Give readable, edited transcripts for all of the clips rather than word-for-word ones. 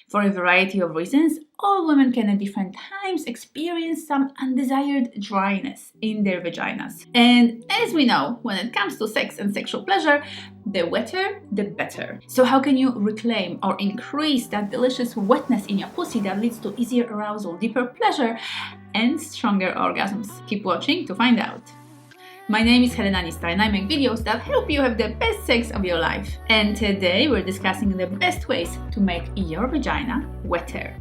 For a variety of reasons, all women can at different times experience some undesired dryness in their vaginas. And as we know, when it comes to sex and sexual pleasure, the wetter, the better. So how can you reclaim or increase that delicious wetness in your pussy that leads to easier arousal, deeper pleasure, and stronger orgasms? Keep watching to find out. My name is Helena Nista and I make videos that help you have the best sex of your life. And today we're discussing the best ways to make your vagina wetter.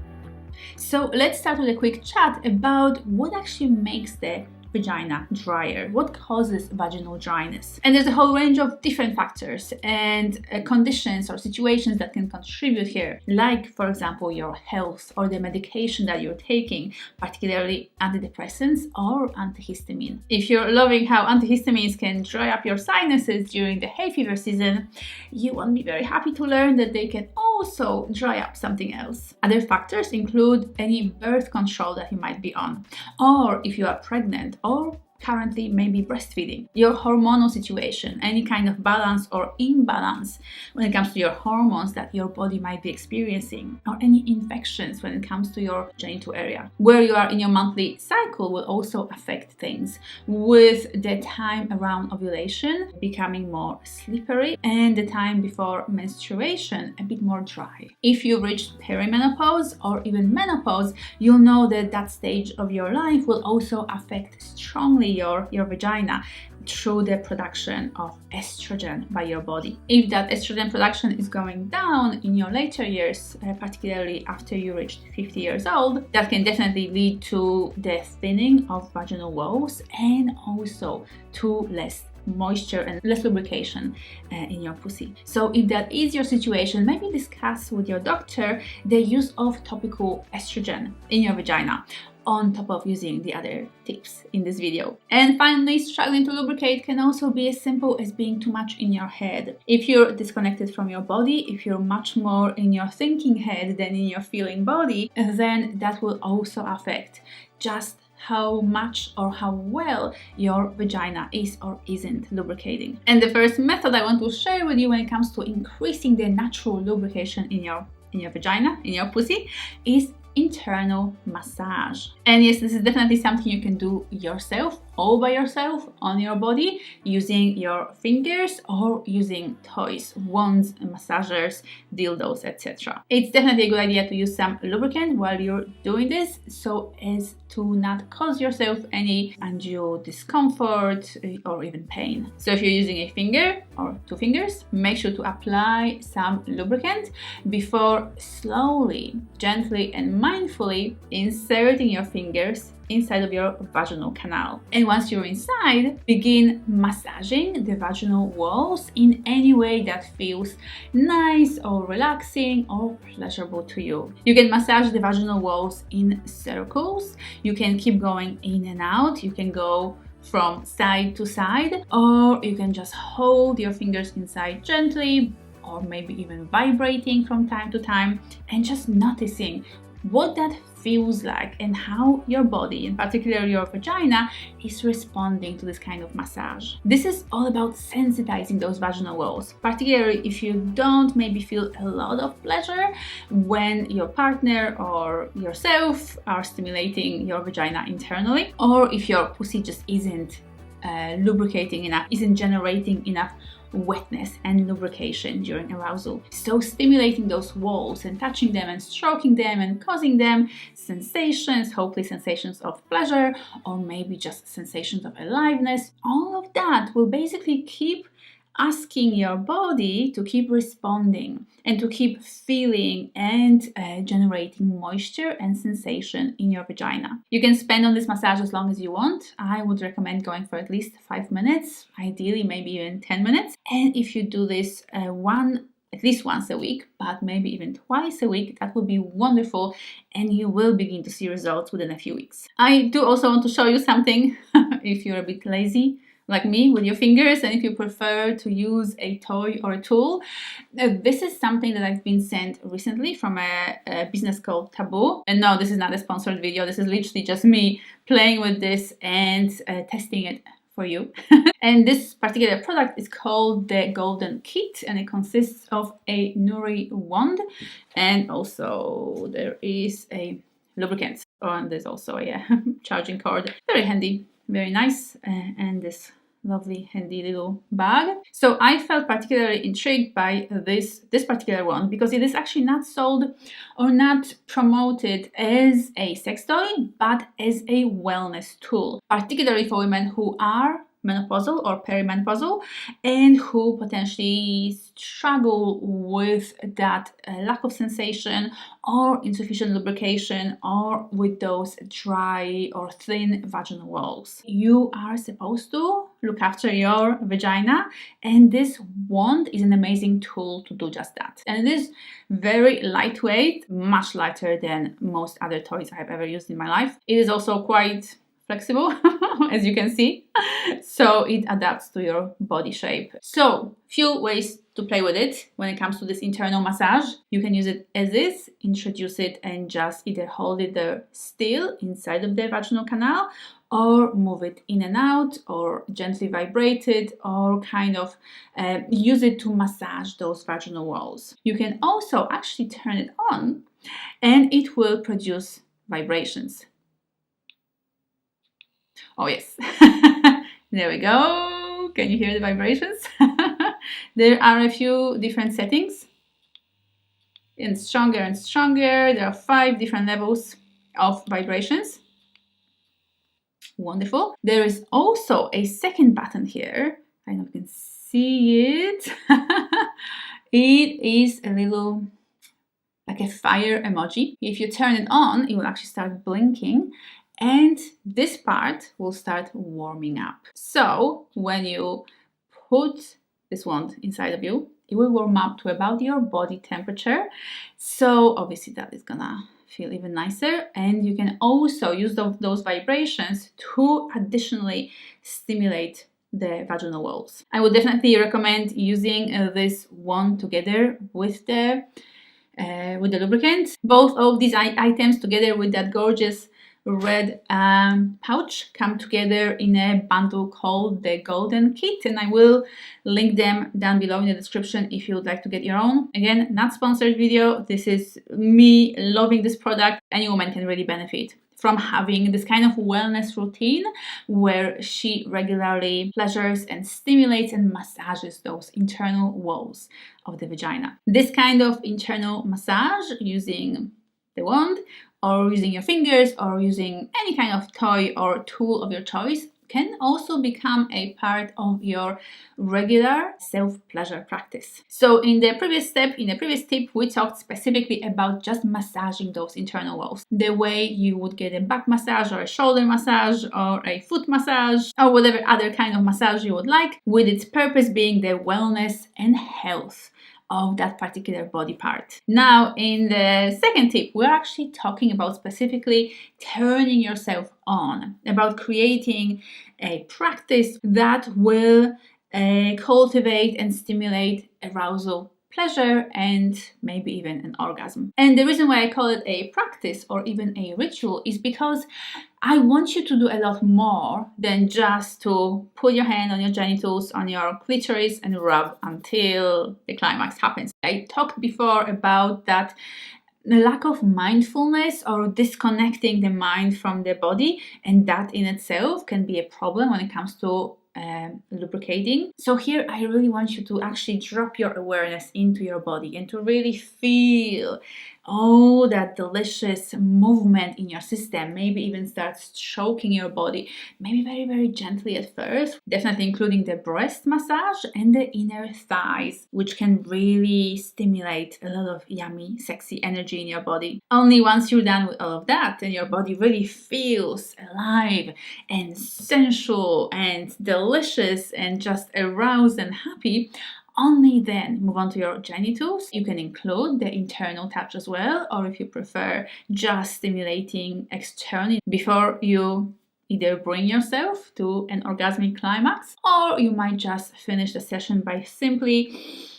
So let's start with a quick chat about what actually makes the vagina drier, what causes vaginal dryness. And there's a whole range of different factors and conditions or situations that can contribute here, like for example your health or the medication that you're taking, particularly antidepressants or antihistamine. If you're loving how antihistamines can dry up your sinuses during the hay fever season, you won't be very happy to learn that they can also dry up something else. Other factors include any birth control that you might be on, or if you are pregnant or currently maybe breastfeeding, your hormonal situation, any kind of balance or imbalance when it comes to your hormones that your body might be experiencing, or any infections when it comes to your genital area. Where you are in your monthly cycle will also affect things, with the time around ovulation becoming more slippery and the time before menstruation a bit more dry. If you've reached perimenopause or even menopause, you'll know that that stage of your life will also affect strongly your vagina through the production of estrogen by your body. If that estrogen production is going down in your later years, particularly after you reach 50 years old, that can definitely lead to the thinning of vaginal walls and also to less moisture and less lubrication in your pussy. So if that is your situation, maybe discuss with your doctor the use of topical estrogen in your vagina, on top of using the other tips in this video. And finally, struggling to lubricate can also be as simple as being too much in your head. If you're disconnected from your body, if you're much more in your thinking head than in your feeling body, then that will also affect just how much or how well your vagina is or isn't lubricating. And the first method I want to share with you when it comes to increasing the natural lubrication in your vagina, in your pussy, is internal massage. And yes, this is definitely something you can do yourself, all by yourself, on your body, using your fingers or using toys, wands, massagers, dildos, etc. It's definitely a good idea to use some lubricant while you're doing this, so as to not cause yourself any undue discomfort or even pain. So if you're using a finger or two fingers, make sure to apply some lubricant before slowly, gently and mindfully inserting your fingers inside of your vaginal canal. And once you're inside, begin massaging the vaginal walls in any way that feels nice or relaxing or pleasurable to you. You can massage the vaginal walls in circles. You can keep going in and out. You can go from side to side, or you can just hold your fingers inside gently, or maybe even vibrating from time to time, and just noticing what that feels like and how your body, in particular your vagina, is responding to this kind of massage. This is all about sensitizing those vaginal walls, particularly if you don't maybe feel a lot of pleasure when your partner or yourself are stimulating your vagina internally, or if your pussy just isn't lubricating enough, isn't generating enough wetness and lubrication during arousal. So stimulating those walls and touching them and stroking them and causing them sensations, hopefully sensations of pleasure, or maybe just sensations of aliveness, all of that will basically keep asking your body to keep responding and to keep feeling and generating moisture and sensation in your vagina. You can spend on this massage as long as you want. I would recommend going for at least 5 minutes, ideally maybe even 10 minutes. And if you do this at least once a week, but maybe even twice a week, that would be wonderful, and you will begin to see results within a few weeks. I do also want to show you something if you're a bit lazy like me with your fingers, and if you prefer to use a toy or a tool. This is something that I've been sent recently from a business called Taboo. And no, this is not a sponsored video. This is literally just me playing with this and testing it for you. And this particular product is called the Golden Kit, and it consists of a Nuri wand, and also there is a lubricant. Oh, and there's also a charging cord. Very handy, very nice, and this lovely handy little bag. So I felt particularly intrigued by this particular one because it is actually not sold or not promoted as a sex toy, but as a wellness tool, particularly for women who are menopausal or perimenopausal and who potentially struggle with that lack of sensation or insufficient lubrication or with those dry or thin vaginal walls. You are supposed to look after your vagina, and this wand is an amazing tool to do just that. And it is very lightweight, much lighter than most other toys I have ever used in my life. It is also quite flexible, as you can see, so it adapts to your body shape. So, few ways to play with it when it comes to this internal massage. You can use it as is, introduce it and just either hold it there still inside of the vaginal canal, or move it in and out, or gently vibrate it, or kind of use it to massage those vaginal walls. You can also actually turn it on and it will produce vibrations. Oh yes, there we go. Can you hear the vibrations? There are a few different settings, and stronger and stronger. There are 5 different levels of vibrations. Wonderful. There is also a second button here. I don't know if you can see it. It is a little like a fire emoji. If you turn it on, it will actually start blinking, and this part will start warming up. So when you put this wand inside of you, it will warm up to about your body temperature. So obviously that is gonna feel even nicer, and you can also use those vibrations to additionally stimulate the vaginal walls. I would definitely recommend using this wand together with the lubricant. Both of these items together with that gorgeous red pouch come together in a bundle called the Golden Kit, and I will link them down below in the description if you would like to get your own. Again, not sponsored video. This is me loving this product. Any woman can really benefit from having this kind of wellness routine where she regularly pleasures and stimulates and massages those internal walls of the vagina. This kind of internal massage using the wand or using your fingers or using any kind of toy or tool of your choice can also become a part of your regular self-pleasure practice. So in the previous tip, we talked specifically about just massaging those internal walls. The way you would get a back massage or a shoulder massage or a foot massage or whatever other kind of massage you would like, with its purpose being the wellness and health of that particular body part. Now, in the second tip, we're actually talking about specifically turning yourself on, about creating a practice that will cultivate and stimulate arousal, pleasure, and maybe even an orgasm. And the reason why I call it a practice or even a ritual is because I want you to do a lot more than just to put your hand on your genitals, on your clitoris, and rub until the climax happens. I talked before about that the lack of mindfulness or disconnecting the mind from the body, and that in itself can be a problem when it comes to lubricating. So here I really want you to actually drop your awareness into your body and to really feel all that delicious movement in your system. Maybe even start stroking your body, maybe very, very gently at first, definitely including the breast massage and the inner thighs, which can really stimulate a lot of yummy, sexy energy in your body. Only once you're done with all of that and your body really feels alive and sensual and delicious and just aroused and happy, only then move on to your genitals. You can include the internal touch as well, or if you prefer, just stimulating externally before you either bring yourself to an orgasmic climax, or you might just finish the session by simply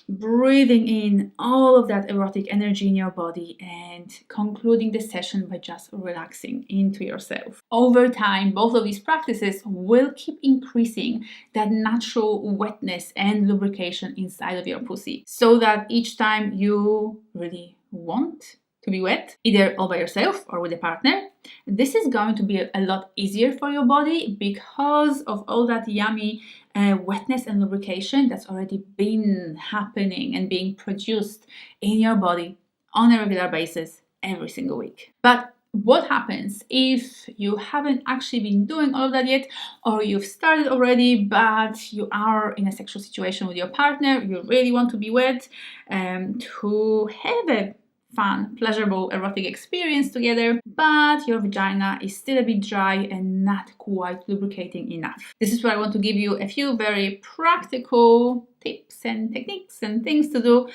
breathing in all of that erotic energy in your body and concluding the session by just relaxing into yourself. Over time, both of these practices will keep increasing that natural wetness and lubrication inside of your pussy, so that each time you really want to be wet, either all by yourself or with a partner, this is going to be a lot easier for your body because of all that yummy wetness and lubrication that's already been happening and being produced in your body on a regular basis every single week. But what happens if you haven't actually been doing all of that yet, or you've started already but you are in a sexual situation with your partner, you really want to be wet to have a fun, pleasurable, erotic experience together, but your vagina is still a bit dry and not quite lubricating enough. This is where I want to give you a few very practical tips and techniques and things to do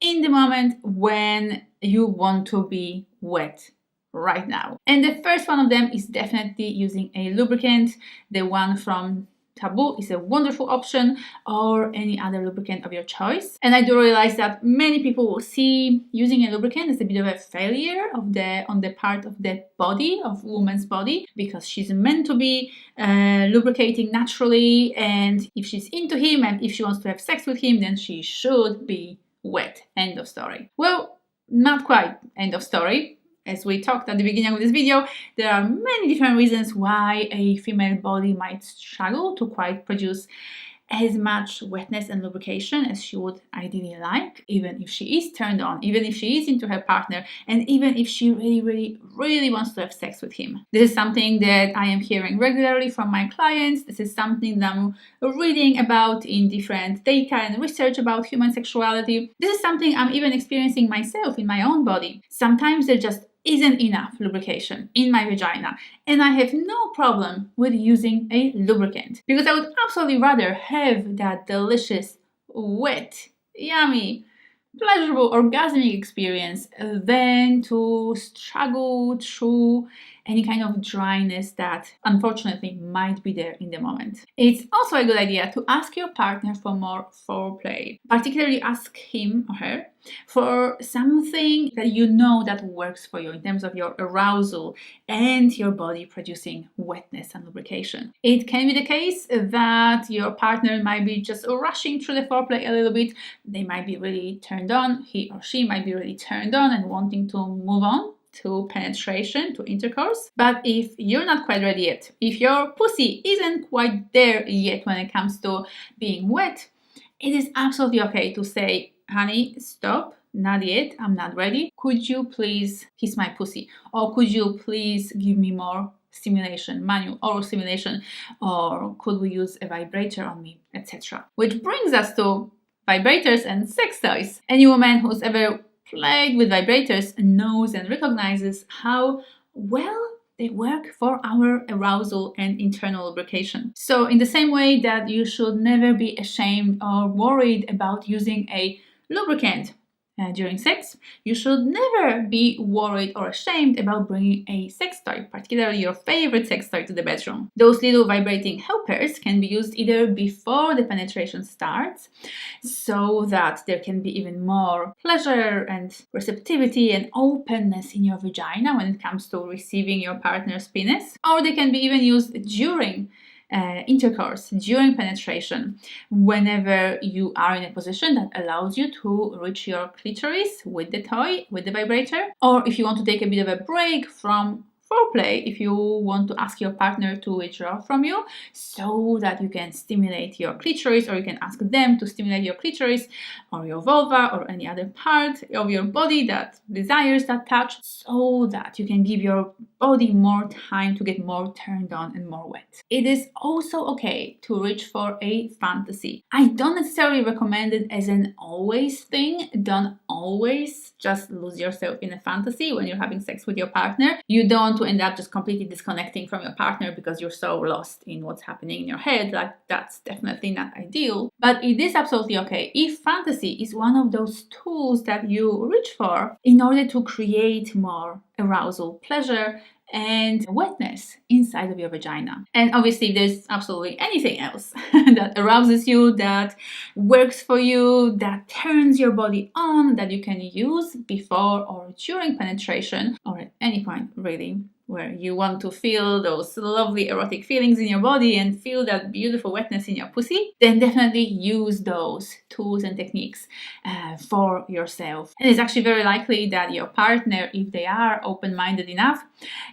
in the moment when you want to be wet right now. And the first one of them is definitely using a lubricant. The one from Taboo is a wonderful option, or any other lubricant of your choice. And I do realize that many people will see using a lubricant as a bit of a failure on the part of the body, of woman's body, because she's meant to be lubricating naturally, and if she's into him and if she wants to have sex with him, then she should be wet. End of story. Well, not quite end of story. As we talked at the beginning of this video, there are many different reasons why a female body might struggle to quite produce as much wetness and lubrication as she would ideally like, even if she is turned on, even if she is into her partner, and even if she really wants to have sex with him. This is something that I am hearing regularly from my clients. This is something that I'm reading about in different data and research about human sexuality. This is something I'm even experiencing myself in my own body. Sometimes there just isn't enough lubrication in my vagina, and I have no problem with using a lubricant, because I would absolutely rather have that delicious, wet, yummy, pleasurable, orgasmic experience than to struggle through any kind of dryness that unfortunately might be there in the moment. It's also a good idea to ask your partner for more foreplay. Particularly ask him or her for something that you know that works for you in terms of your arousal and your body producing wetness and lubrication. It can be the case that your partner might be just rushing through the foreplay a little bit. They might be really turned on. He or she might be really turned on and wanting to move on to penetration, to intercourse. But if you're not quite ready yet, if your pussy isn't quite there yet when it comes to being wet, it is absolutely okay to say, honey, stop, not yet, I'm not ready. Could you please kiss my pussy? Or could you please give me more stimulation, manual oral stimulation? Or could we use a vibrator on me, etc. Which brings us to vibrators and sex toys. Any woman who's ever played with vibrators knows and recognizes how well they work for our arousal and internal lubrication. So in the same way that you should never be ashamed or worried about using a lubricant during sex, you should never be worried or ashamed about bringing a sex toy, particularly your favorite sex toy, to the bedroom. Those little vibrating helpers can be used either before the penetration starts, so that there can be even more pleasure and receptivity and openness in your vagina when it comes to receiving your partner's penis, or they can be even used during intercourse, during penetration, whenever you are in a position that allows you to reach your clitoris with the toy, with the vibrator, or if you want to take a bit of a break from foreplay, if you want to ask your partner to withdraw from you so that you can stimulate your clitoris, or you can ask them to stimulate your clitoris or your vulva or any other part of your body that desires that touch, so that you can give your body more time to get more turned on and more wet. It is also okay to reach for a fantasy. I don't necessarily recommend it as an always thing. Don't always just lose yourself in a fantasy when you're having sex with your partner. You don't want to end up just completely disconnecting from your partner because you're so lost in what's happening in your head. Like, that's definitely not ideal. But it is absolutely okay if fantasy is one of those tools that you reach for in order to create more arousal, pleasure, and wetness inside of your vagina. And obviously, if there's absolutely anything else that arouses you, that works for you, that turns your body on, that you can use before or during penetration, or at any point, really, where you want to feel those lovely erotic feelings in your body and feel that beautiful wetness in your pussy, then definitely use those tools and techniques for yourself. And it's actually very likely that your partner, if they are open-minded enough,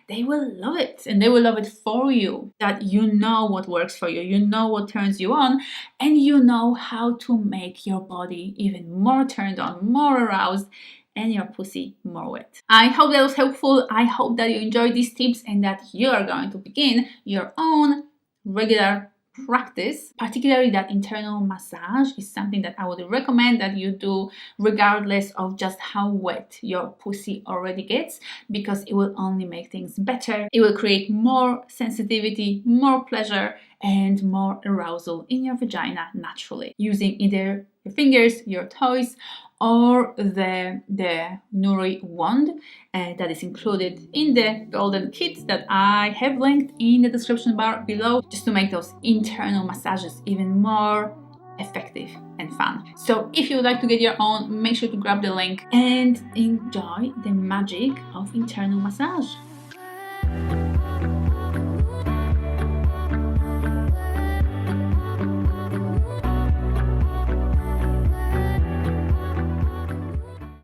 they will love it, and they will love it for you, that you know what works for you, you know what turns you on, and you know how to make your body even more turned on, more aroused, and your pussy more wet. I hope that was helpful. I hope that you enjoyed these tips and that you are going to begin your own regular practice. Particularly that internal massage is something that I would recommend that you do regardless of just how wet your pussy already gets, because it will only make things better. It will create more sensitivity, more pleasure, and more arousal in your vagina naturally, using either your fingers, your toys, or the Nuri wand that is included in the golden kit that I have linked in the description bar below, just to make those internal massages even more effective and fun. So if you would like to get your own, make sure to grab the link and enjoy the magic of internal massage.